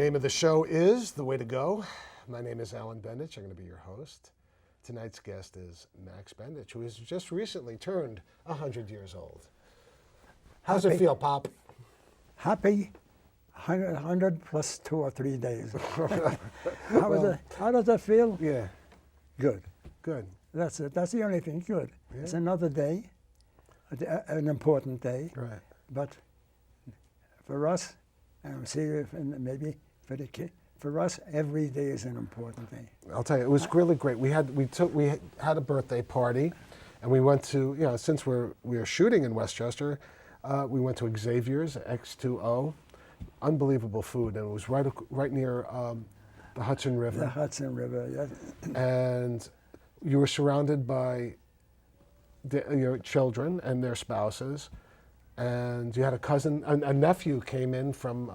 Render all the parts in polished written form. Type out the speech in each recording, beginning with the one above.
name of the show is The Way to Go. My name is Alan Bendich. I'm going to be your host. Tonight's guest is Max Bendich, who has just recently turned 100 years old. How's it feel, Pop? Happy 100 plus 2 or 3 days. How does it feel? Yeah. Good. Good. That's it. That's the only thing. Good. Yeah. It's another day, an important day. Right. But for us, and see if maybe for the kid, for us, every day is an important day. I'll tell you, it was really great. We had a birthday party, and we went to, since we were shooting in Westchester, we went to Xavier's X2O. Unbelievable food, and it was right near the Hudson River. The Hudson River, yes. And you were surrounded by your children and their spouses, and you had a cousin, a nephew came in from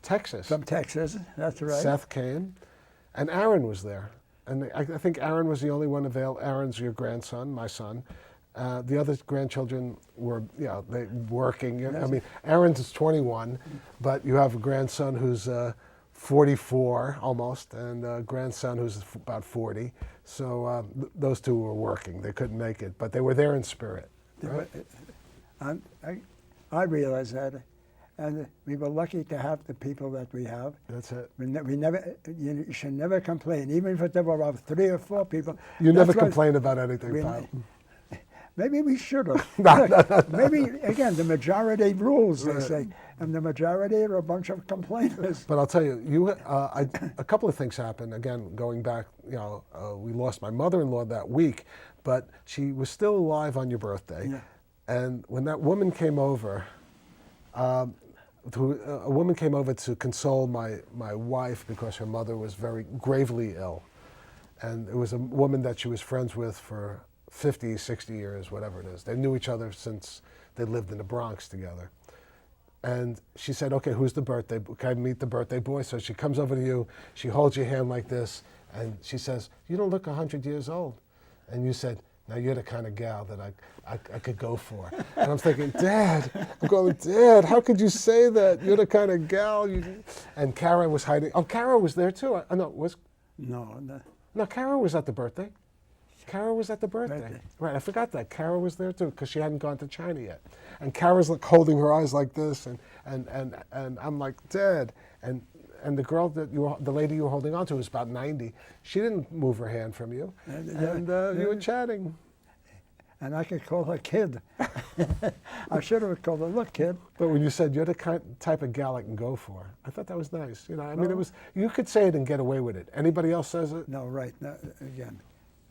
Texas. From Texas, that's right. Seth came, and Aaron was there. And I think Aaron was the only one available. Aaron's your grandson, my son. The other grandchildren were, they working. Yes. I mean, Aaron's is 21, but you have a grandson who's 44 almost, and a grandson who's about 40. So those two were working. They couldn't make it, but they were there in spirit. Right? I realize that, and we were lucky to have the people that we have. That's it. You should never complain, even if there were 3 or 4 people. You never complain about anything, Pop. Maybe we should have. Maybe, again, the majority rules, they say, and the majority are a bunch of complainers. But I'll tell you, a couple of things happened. Again, going back, we lost my mother-in-law that week, but she was still alive on your birthday. Yeah. And when that woman came over, a woman came over to console my wife because her mother was very gravely ill. And it was a woman that she was friends with for 50, 60 years, whatever it is. They knew each other since they lived in the Bronx together. And she said, okay, who's the birthday? Can I meet the birthday boy? So she comes over to you, she holds your hand like this, and she says, you don't look 100 years old. And you said, now you're the kind of gal that I could go for. And I'm thinking, Dad, Dad, how could you say that? You're the kind of gal. And Kara was hiding. Oh, Kara was there too. No, Kara was at the birthday. Kara was at the birthday. Right, I forgot that. Kara was there too, because she hadn't gone to China yet. And Kara's like holding her eyes like this, and I'm like, Dad. And the girl the lady you were holding on to was about 90. She didn't move her hand from you, and you were chatting. And I could call her kid. I should have called her, look, kid. But when you said you're the type of gal I can go for, I thought that was nice. I mean, it was, you could say it and get away with it. Anybody else says it? No, right. No, again,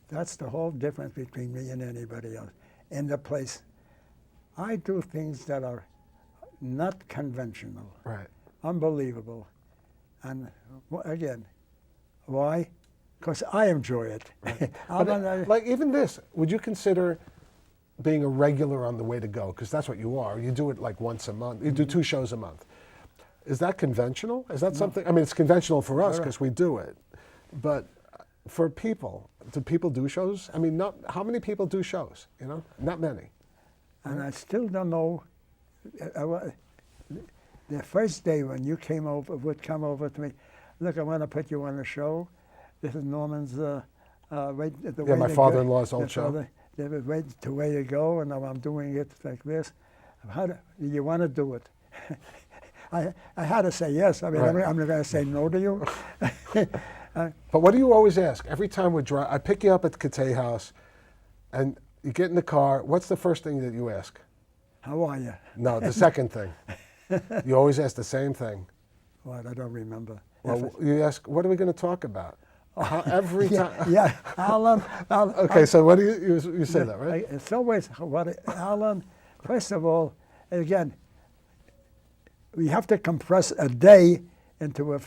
that's the whole difference between me and anybody else. In the place, I do things that are not conventional. Right. Unbelievable. And again, why? Because I enjoy it. Right. But like even this, would you consider being a regular on The Way to Go? Because that's what you are. You do it like once a month. You do 2 shows a month. Is that conventional? Is that something? I mean, it's conventional for us because we do it. But for people, do people do shows? I mean, how many people do shows? Not many. And I still don't know. The first day when you would come over to me, look, I want to put you on a show. This is Norman's my father-in-law's old show. They would wait the Way to Go, and now I'm doing it like this. How do you want to do it? I had to say yes. I mean, I'm not going to say no to you. But what do you always ask? Every time I pick you up at the Cathay House, and you get in the car, what's the first thing that you ask? How are you? No, the second thing. You always ask the same thing. What? I don't remember. Well, you ask, what are we going to talk about? Every time. Yeah, Alan. Okay, so what do you say that, right? It's always, Alan, first of all, again, we have to compress a day into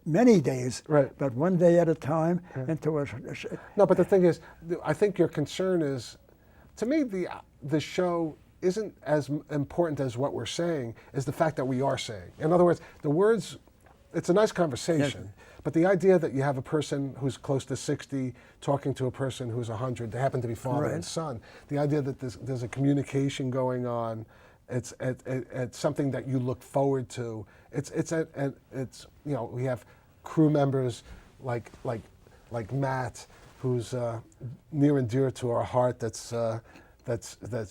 many days, right? But one day at a time into a. No, but the thing is, I think your concern is, to me, the show isn't as important as what we're saying, is the fact that we are saying. In other words, the words, it's a nice conversation, but the idea that you have a person who's close to 60 talking to a person who's 100, they happen to be father and son, the idea that there's a communication going on, It's something that you look forward to. It's we have crew members like Matt, who's near and dear to our heart. That's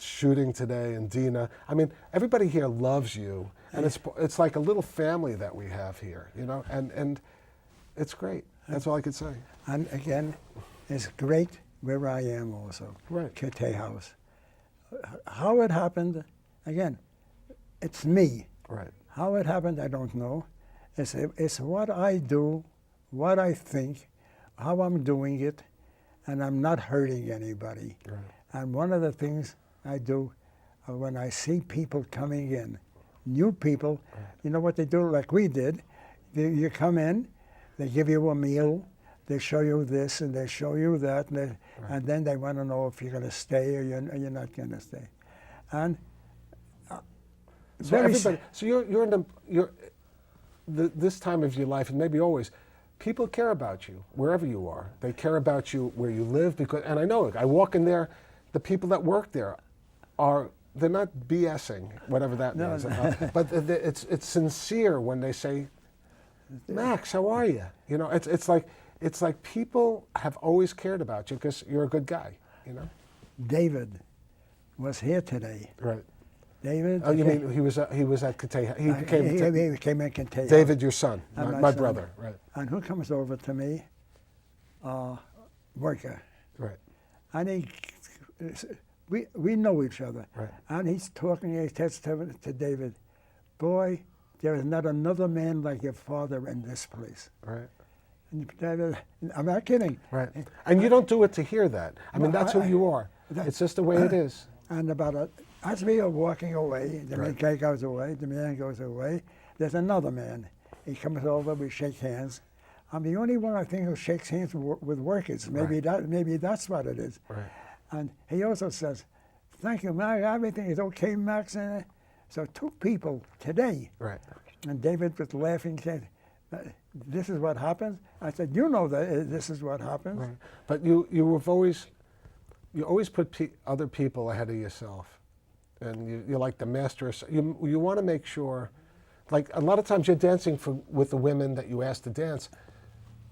shooting today, and Dina. I mean, everybody here loves you, and it's like a little family that we have here, and it's great. That's all I could say. And again, it's great where I am also. Right. Kitty House. How it happened, again, it's me. Right. How it happened, I don't know. It's what I do, what I think, how I'm doing it, and I'm not hurting anybody. Right. And one of the things I do when I see people coming in, new people, right. You know what they do, like we did. You come in, they give you a meal, they show you this and they show you that, and then they want to know if you're going to stay or you're not going to stay. And so you're this time of your life, and maybe always, people care about you wherever you are. They care about you where you live, and I know it. I walk in there, the people that work there they're not BSing, whatever that means. But it's sincere when they say, Max, how are you? It's like people have always cared about you because you're a good guy. David was here today. Right. David. Oh, you mean he was at Catay? He came in Catay. David, your son, my brother. Right. And who comes over to me? Worker. Right. And we know each other. Right. And he's talking, he says to David, boy, there is not another man like your father in this place. Right. And David, I'm not kidding. Right. And you don't do it to hear that. I mean, that's who you are. It's just the way it is. And as we are walking away, the Right. guy goes away, the man goes away, there's another man. He comes over, we shake hands. I'm the only one I think who shakes hands with workers. Maybe that's what it is. Right. And he also says, thank you, Max, everything is okay, Max. So two people today. Right. And David was laughing, said, this is what happens? I said, you know that this is what happens. Right. But you always put other people ahead of yourself. And you're like the master. You want to make sure, like a lot of times you're dancing with the women that you ask to dance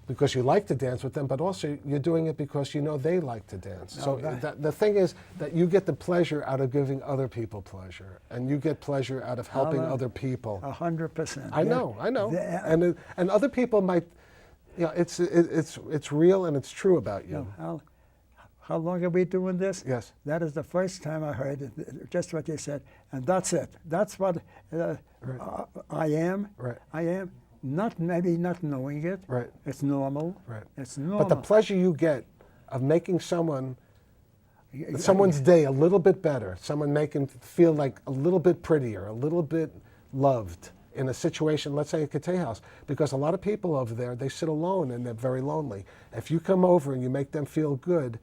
because you like to dance with them, but also you're doing it because you know they like to dance. No, so the thing is that you get the pleasure out of giving other people pleasure, and you get pleasure out of helping other people. 100%. I know. And other people might, it's real and it's true about you. No, how long are we doing this? Yes. That is the first time I heard it, just what you said. And that's it. That's what I am. Right. I am. Maybe not knowing it. Right. It's normal. Right. It's normal. But the pleasure you get of making someone's day a little bit better, someone making feel like a little bit prettier, a little bit loved in a situation, let's say a Catay house, because a lot of people over there, they sit alone and they're very lonely. If you come over and you make them feel good,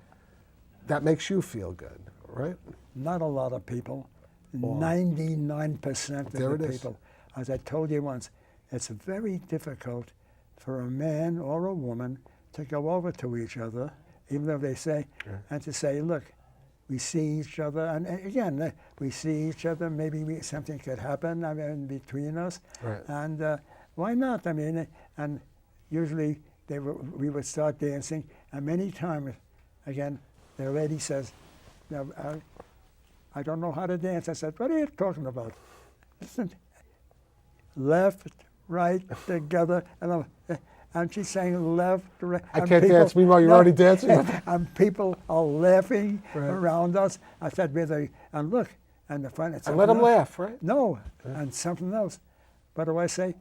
that makes you feel good, right? Not a lot of people. Wow. 99% of There the it is. people. As I told you once, it's very difficult for a man or a woman to go over to each other, even though they say, and to say, look, we see each other, and again, we see each other, maybe something could happen between us, Right. and why not? I mean, and usually we would start dancing, and many times, again, the lady says, no, I don't know how to dance. I said, what are you talking about? Listen, left, right, together, and she's saying left, right. I can't dance. Meanwhile, you're already dancing. And people are laughing Right. around us. I said, and look, and the fun. And let them laugh, right? No, and something else. What do I say?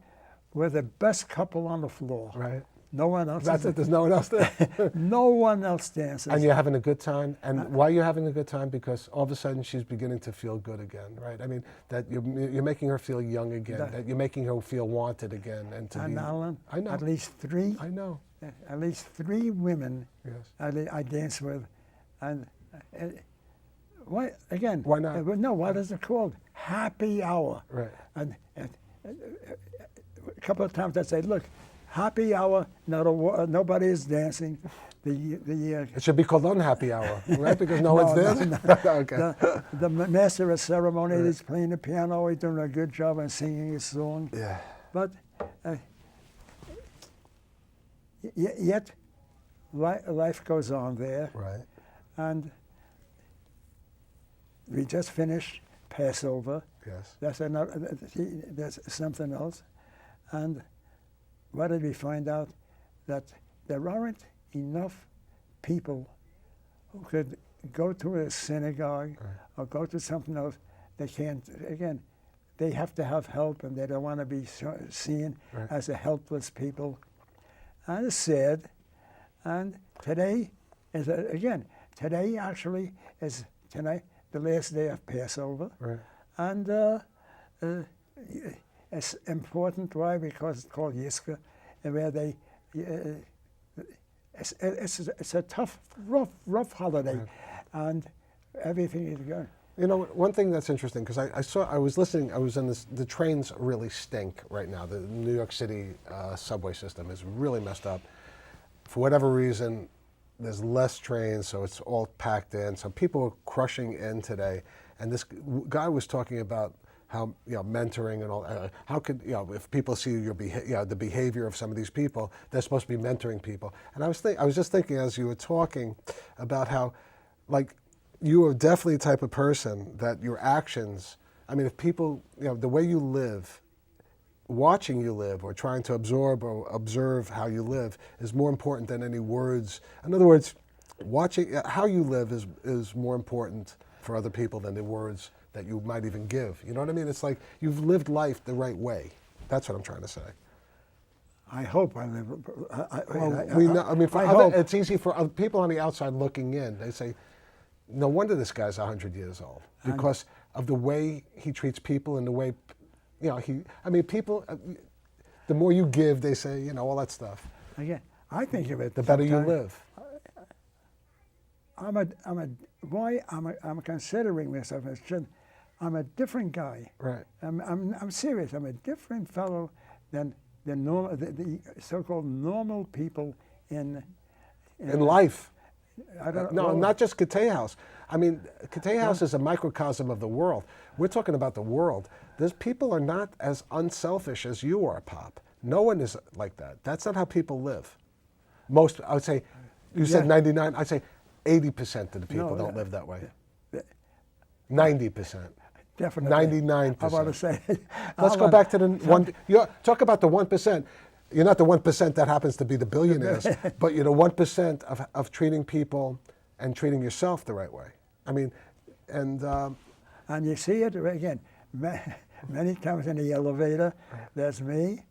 We're the best couple on the floor. Right. No one else. That's it. There's no one else there. No one else dances. And you're having a good time. And why you're having a good time? Because all of a sudden she's beginning to feel good again, right? I mean, that you're making her feel young again. That you're making her feel wanted again, and to be. Alan, I know. at least three. I know. At least three women. Yes. I dance with, and why again? Why not? No, what is it called? Happy hour. Right. And a couple of times I say, look, happy hour, nobody is dancing. The It should be called unhappy hour, right? Because no one's dancing. Okay. the master of ceremony is playing the piano. He's doing a good job and singing his song. Yeah. But yet, life goes on there. Right. And we just finished Passover. Yes. That's something else. And what did we find out? That there aren't enough people who could go to a synagogue or go to something else. They can't, again, they have to have help, and they don't want to be seen as a helpless people. And it's sad. And today is, today actually is tonight, the last day of Passover. Right. And it's important. Why? Because it's called Yisra, and where they, it's a tough, rough holiday, and everything is going. You know, one thing that's interesting, because I was listening, I was in this, the trains really stink right now. The New York City subway system is really messed up. For whatever reason, there's less trains, so it's all packed in. So people are crushing in today. And this guy was talking about how, mentoring and all, how could, if people see your the behavior of some of these people, they're supposed to be mentoring people. And I was just thinking as you were talking about how, like, you are definitely the type of person that your actions, I mean, if people, the way you live, watching you live or trying to absorb or observe how you live is more important than any words. In other words, watching how you live is more important for other people than the words that you might even give. You know what I mean? It's like you've lived life the right way. That's what I'm trying to say. I hope I live. It's easy for other people on the outside looking in. They say, no wonder this guy's 100 years old, because of the way he treats people and the way, people, the more you give, they say, all that stuff. Again, I think of it. The better you live. I'm considering myself as I'm a different guy. Right. I'm serious. I'm a different fellow than the so-called normal people in life. I don't No, not just Cathay House. I mean, Cathay House is a microcosm of the world. We're talking about the world. There's people are not as unselfish as you are, Pop. No one is like that. That's not how people live. Most, I would say, you said 99, I'd say 80% of the people don't live that way. 90%. Definitely. 99%. I want to say. Let's go back to the one. Talk about the 1%. You're not the 1% that happens to be the billionaires, but you're the 1% of treating people and treating yourself the right way. I mean, and you see it again many times in the elevator. There's me,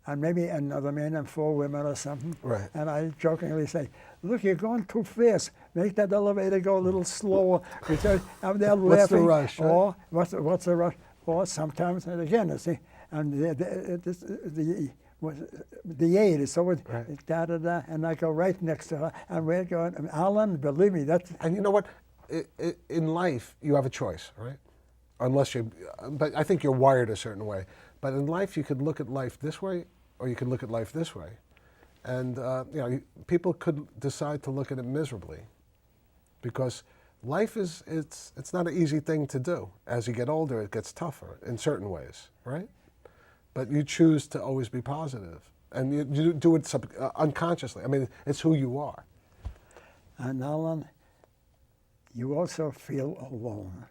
and maybe another man and 4 women or something. Right. And I jokingly say, "Look, you're going too fast. Make that elevator go a little slower." Because and they're laughing. What's the rush? Right? Or what's the rush? Or sometimes, and again, see, and the aide is so da-da-da, and I go right next to her, and we're going, Alan, believe me, that's... And you know what? In life, you have a choice, right? Unless but I think you're wired a certain way. But in life, you could look at life this way, or you could look at life this way. And, people could decide to look at it miserably, because life it's not an easy thing to do. As you get older, it gets tougher in certain ways, right? But you choose to always be positive, and you do it unconsciously. I mean, it's who you are. And Alan, you also feel alone.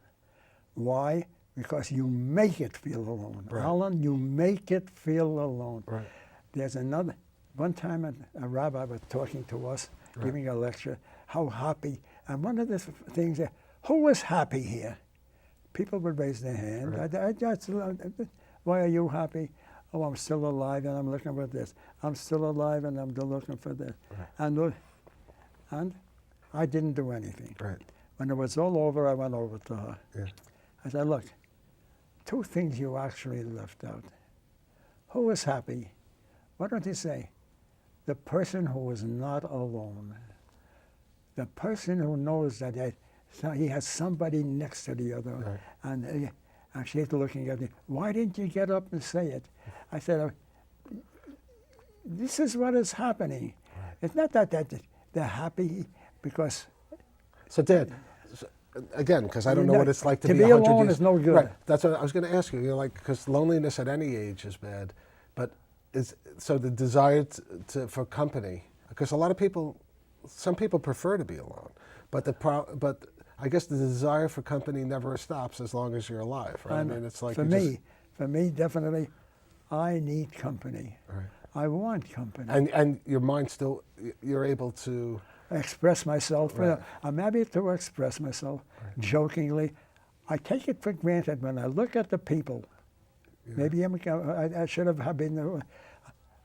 Why? Because you make it feel alone. Right. Alan, you make it feel alone. Right. There's one time a rabbi was talking to us, giving a lecture, how happy, and one of the things, who was happy here? People would raise their hand. Right. Why are you happy? Oh, I'm still alive and I'm looking for this. I'm still alive and I'm looking for this. Right. And I didn't do anything. Right. When it was all over, I went over to her. Yeah. I said, look, 2 things you actually left out. Who was happy? Why don't you say, the person who was not alone. The person who knows that he has somebody next to the other. Right. And she's looking at me, why didn't you get up and say it? I said, this is what is happening. Right. It's not that they're happy because So, Dad, again, because I don't know what it's like to be be 100 alone years. is no good. Right. That's what I was going to ask you. You know, like, because loneliness at any age is bad, but so the desire for company, because a lot of people, some people prefer to be alone, but I guess the desire for company never stops as long as you're alive, right? I mean, it's like for me, definitely, I need company. Right. I want company. And your mind still, you're able to Express myself. Right. I'm happy to express myself jokingly. I take it for granted when I look at the people. Yeah. Maybe I should have been.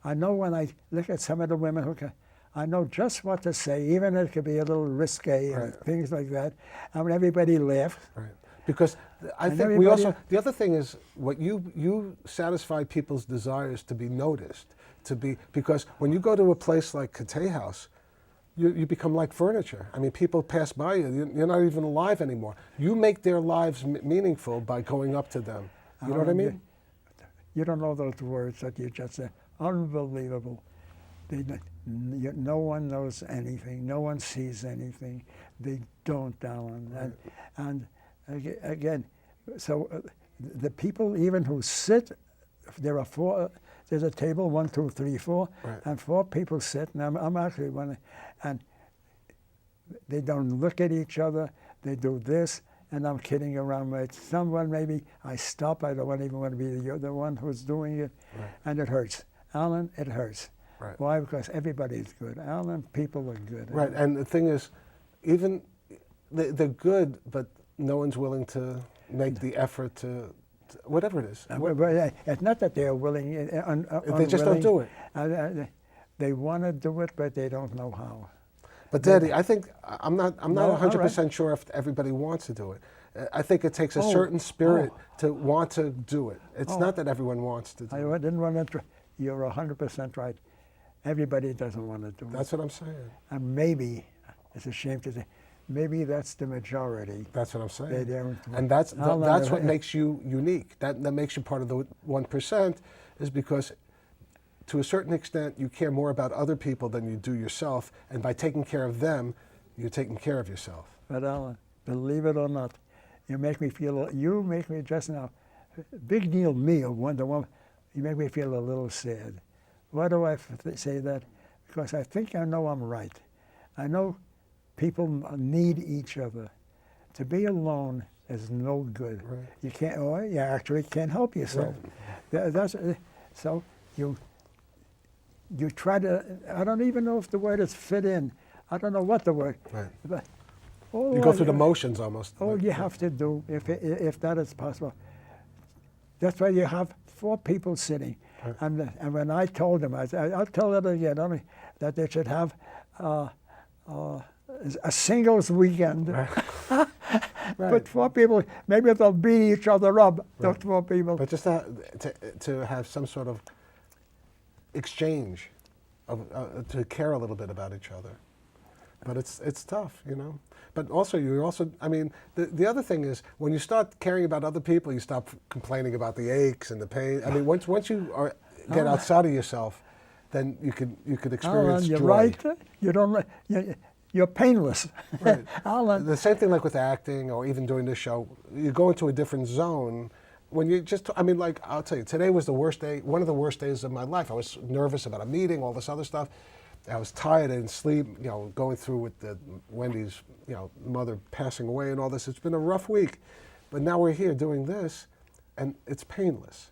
I know when I look at some of the women I know just what to say, even if it could be a little risque and Right. things like that. And everybody laughs. Right. Because I And think we everybody- also, the other thing is what you satisfy people's desires to be noticed, because when you go to a place like Cathay House, you become like furniture. I mean, people pass by you, you're not even alive anymore. You make their lives meaningful by going up to them. You know what I mean? You don't know those words that you just said. Unbelievable. No one knows anything. No one sees anything. They don't, Alan. Right. And again, so the people even who sit, there are four. There's a table, 1, 2, 3, 4, Right. and 4 people sit. And I'm actually one, and they don't look at each other. They do this, and I'm kidding around with someone. Maybe I stop. I don't even want to be the one who's doing it, Right. and it hurts. Alan, it hurts. Right. Why? Because everybody's good. Alan, people are good. Right. And the thing is, even they're good, but no one's willing to make the effort to whatever it is. It's not that they're willing. They just don't do it. They want to do it, but they don't know how. But Daddy, I think I'm not No, all 100% sure if everybody wants to do it. I think it takes a certain spirit to want to do it. It's not that everyone wants to do it. I didn't want to. You're 100% right. Everybody doesn't want to do it. That's what I'm saying. And maybe, it's a shame to say, maybe that's the majority. That's what I'm saying. They don't. And that's what makes you unique. That makes you part of the 1%, is because to a certain extent you care more about other people than you do yourself, and by taking care of them, you're taking care of yourself. But Alan, believe it or not, you make me just now, big deal, me, a Wonder Woman, you make me feel a little sad. Why do I say that? Because I think I know I'm right. I know people need each other. To be alone is no good. Right. You can't, or you actually can't help yourself. So you try to, I don't even know if the word is fit in. I don't know what the word. Right. But You go through the motions almost. all you have to do, if that is possible, that's why you have 4 people sitting. Right. And when I told them, I'll tell it again, that they should have a singles weekend. Right. But 4 people, maybe they'll beat each other up, those 4 people. But just to have some sort of exchange, to care a little bit about each other. But it's tough, you know. But also, I mean, the other thing is, when you start caring about other people, you stop complaining about the aches and the pain. I mean, once you get outside of yourself, then you could experience Alan, you're joy. right. You don't. You're painless. Right. Alan, The same thing like with acting or even doing this show. You go into a different zone. When you just, I mean, like, I'll tell you, today was the worst day, one of the worst days of my life. I was nervous about a meeting, all this other stuff. I was tired, I didn't sleep, you know, going through with Wendy's, you know, mother passing away and all this. It's been a rough week. But now we're here doing this, and it's painless.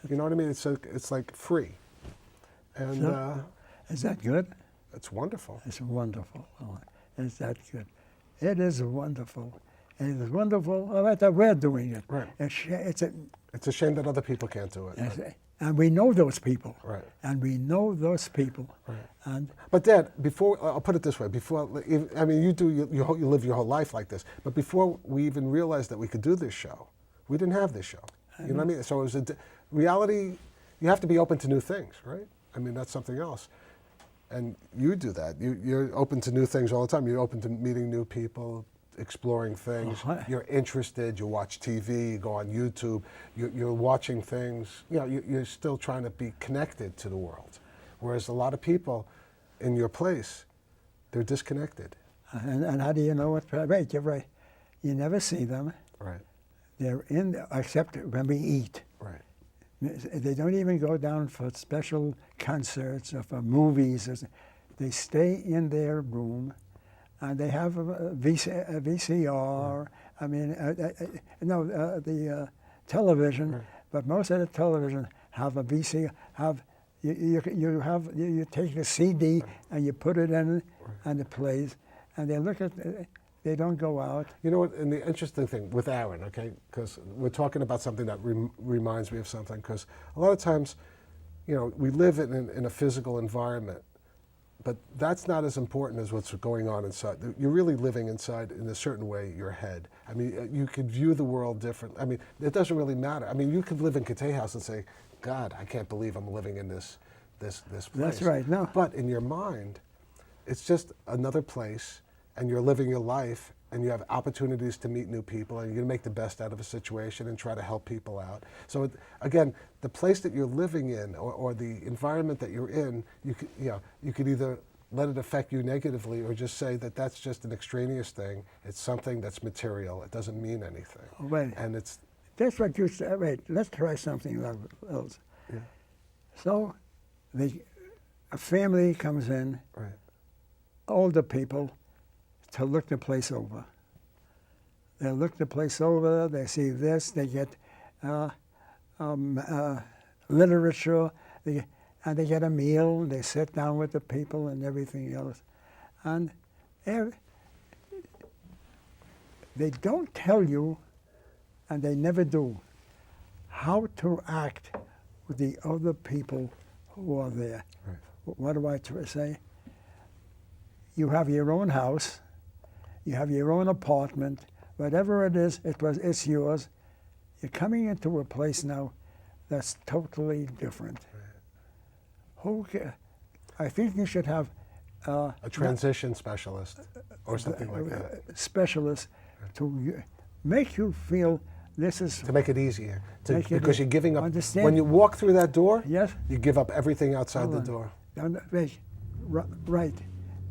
You know what I mean? It's like free. And is that good? it's wonderful. It's wonderful. Alan. Is that good? It is wonderful. And it's wonderful that we're doing it. Right. It's a shame that other people can't do it. but- and we know those people. Right. And we know those people. Right. And But Dad, I'll put it this way, I mean, you live your whole life like this, but before we even realized that we could do this show, we didn't have this show. You know what I mean? So it was reality, you have to be open to new things, right? I mean, that's something else. And you do that. You're open to new things all the time. You're open to meeting new people, exploring things. You're interested. You watch TV. You go on YouTube. You're watching things. You know, you're still trying to be connected to the world, Whereas a lot of people in your place, they're disconnected. And how do you know what's right? You're right. You never see them. Right. They're in, except when we eat. Right. They don't even go down for special concerts or for movies. They stay in their room, and they have a VCR. I mean, the television. Right. But most of the television have a VCR. You take the CD and you put it in, and it plays, and they look at. They don't go out. You know what, and the interesting thing with Aaron, okay, because we're talking about something that reminds me of something, because a lot of times, you know, we live in a physical environment, but that's not as important as what's going on inside. You're really living inside, in a certain way, your head. I mean, you could view the world different. I mean, it doesn't really matter. I mean, you could live in Kate House and say, God, I can't believe I'm living in this place. That's right, no. But in your mind, it's just another place, and you're living your life, and you have opportunities to meet new people, and you're going to make the best out of a situation and try to help people out. So again, the place that you're living in, or the environment that you're in, you could either let it affect you negatively, or just say that that's just an extraneous thing. It's something that's material. It doesn't mean anything. Oh, wait. And it's That's what you said. Wait, let's try something else. yeah, So, a family comes in, right, older people, to look the place over. They look the place over, they see this, they get literature, and they get a meal, they sit down with the people and everything else. And they don't tell you, and they never do, how to act with the other people who are there. right. What do I say? You have your own house, you have your own apartment, whatever it is, it's yours. You're coming into a place now that's totally different. I think you should have A transition specialist or something like that. Specialists to make you feel this is To make it easier. Make it Because you're giving up. understand- When you walk through that door, yes. you give up everything outside Hold the on. door. Wait, right,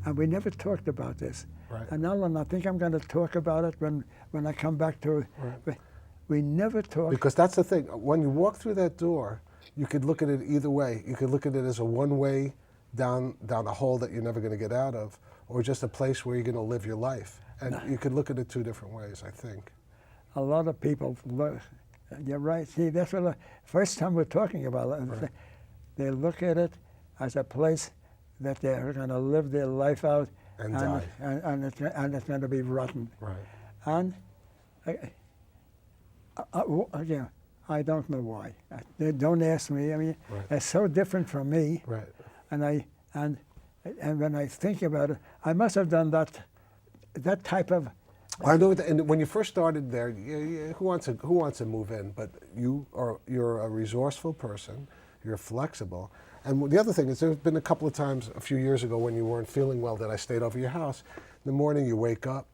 and we never talked about this. Right. And Alan, I think I'm going to talk about it when I come back to it. Right. We never talked. Because that's the thing. When you walk through that door, you could look at it either way. You could look at it as a one-way down a hole that you're never going to get out of, or just a place where you're going to live your life. And you could look at it two different ways, I think. A lot of people look. You're right. See, that's what first time we're talking about it. Right. They look at it as a place that they're going to live their life out, And die. and it's going to be rotten. Right. And again, I don't know why. Don't ask me. I mean, Right. it's so different from me. Right. And when I think about it, I must have done that type of. I know, and when you first started there, who wants to move in? But you're a resourceful person. You're flexible. And the other thing is, there's been a couple of times a few years ago when you weren't feeling well that I stayed over your house. In the morning, you wake up,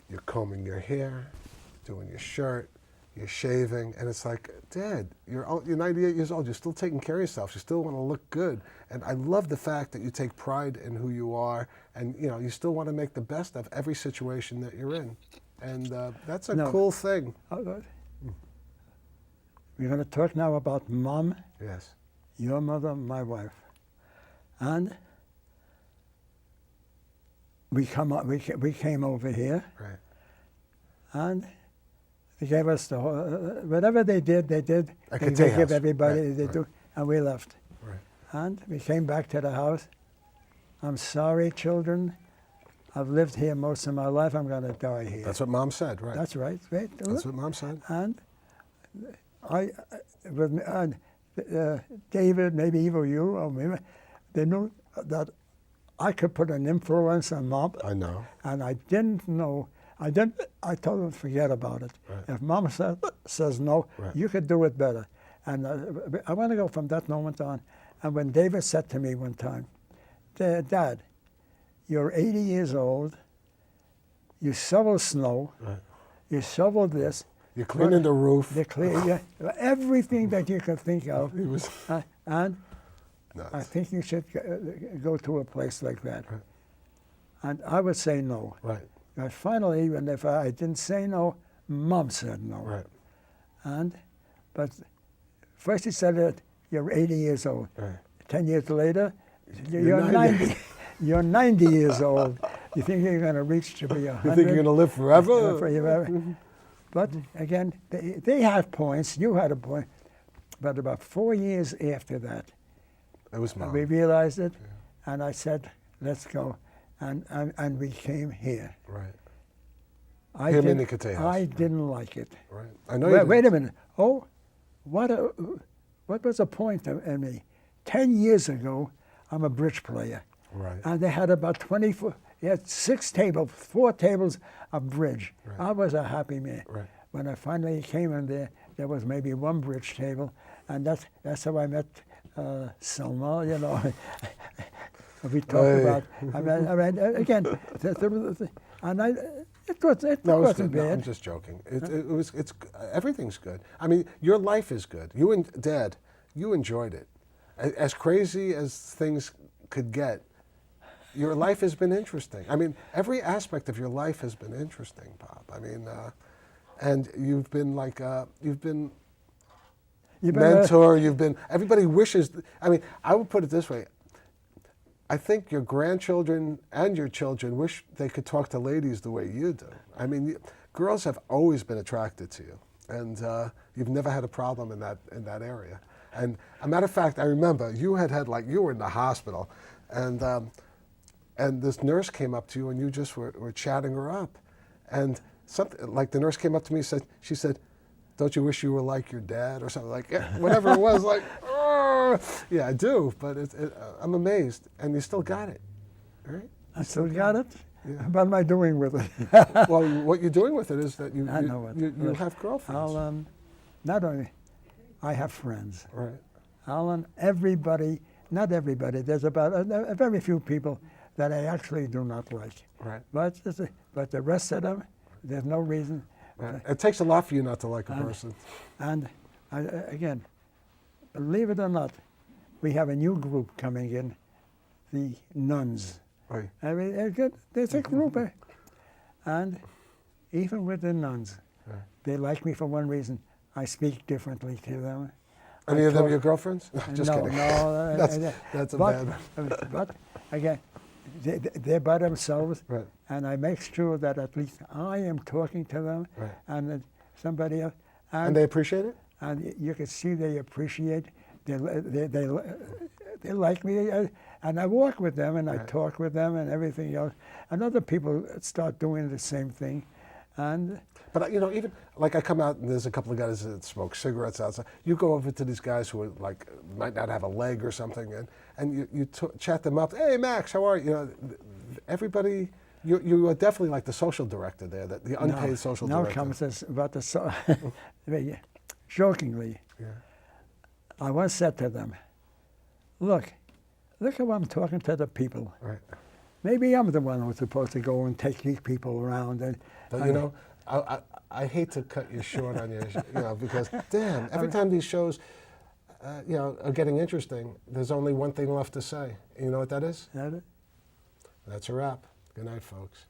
you're combing your hair, doing your shirt, you're shaving, and it's like, Dad, you're 98 years old. You're still taking care of yourself. You still want to look good. And I love the fact that you take pride in who you are, and you still want to make the best of every situation that you're in. And that's a cool thing. We're going to talk now about Mom, Yes. your mother, my wife, and we came over here, Right. and they gave us the whatever they did. At They Kate give House. everybody. Right, They right. do, and we left. Right. And we came back to the house. I'm sorry, children. I've lived here most of my life. I'm going to die here. That's what Mom said, right? That's right. Right. That's what Mom said. And David, maybe even you, or me, they knew that I could put an influence on Mom. I know. And I didn't know. I told them forget about it. Right. If Mom says no, Right. you could do it better. And I want to go from that moment on. And when David said to me one time, Dad, you're 80 years old. You shovel snow. Right. You shovel this. You're cleaning the roof. They clear everything that you could think of. He was. And nuts. I think you should go to a place like that. Right. And I would say no. Right. But finally, even if I didn't say no, Mom said no. Right. But first he said that you're 80 years old. Right. 10 years later, You're you're 90. 90. You're 90 years old. You think you're going to reach to be 100? You think you're going to live forever? Forever. But again, they have points. You had a point. But about 4 years after that, It was Mom. we realized it, and I said, let's go. And we came here. Right. I Here in didn't- Nicotay House. I didn't like it. Right. I know you Wait did. a minute. Oh, what was the point in me? 10 years ago, I'm a bridge player. Right. And they had about 24, they had 4 tables of bridge. Right. I was a happy man. Right. When I finally came in there was maybe 1 bridge table, and that's how I met Selma, you know. We talked Hey. about, I mean again, and it wasn't No, it's good. bad. No, I'm just joking. It's everything's good. I mean, your life is good. You and Dad, you enjoyed it. As crazy as things could get, your life has been interesting. I mean, every aspect of your life has been interesting, Pop. I mean, and you've been like, you've been mentor. You've been. Everybody wishes. I mean, I would put it this way. I think your grandchildren and your children wish they could talk to ladies the way you do. I mean, girls have always been attracted to you, and you've never had a problem in that area. And a matter of fact, I remember you were in the hospital, and this nurse came up to you, and you just were chatting her up, and something like the nurse came up to me and she said, "Don't you wish you were like your dad?" or something like whatever it was, like. Yeah, I do, but I'm amazed, and you still got it, right? I still got it. Yeah. What am I doing with it? Well, what you're doing with it is that you Look, have girlfriends. I'll, not only, I have friends. Right. Alan, not everybody. There's about a very few people that I actually do not like. Right. But the rest of them, there's no reason. Right. It takes a lot for you not to like a person. And again, believe it or not, we have a new group coming in, the nuns. Right. I mean, they're good. There's a group, and even with the nuns, Right. they like me for one reason. I speak differently to them. Any of them your girlfriends? No, just no, kidding. No, That's a but, bad. But again, they're by themselves, Right. and I make sure that at least I am talking to them, Right. and that somebody else. And they appreciate it. And you can see they appreciate. They like me, and I walk with them, and I Right. talk with them, and everything else. And other people start doing the same thing, and. But even like I come out and there's a couple of guys that smoke cigarettes outside. You go over to these guys who are like might not have a leg or something, and you chat them up. Hey, Max, how are you? You know, everybody. You are definitely like the social director there, the unpaid social now director. Now comes this about jokingly. Yeah. I once said to them, look how I'm talking to the people. Right. Maybe I'm the one who's supposed to go and take these people around. But I hate to cut you short on your, because damn, every time these shows, are getting interesting, there's only one thing left to say. You know what that is? That it? That's a wrap. Good night, folks.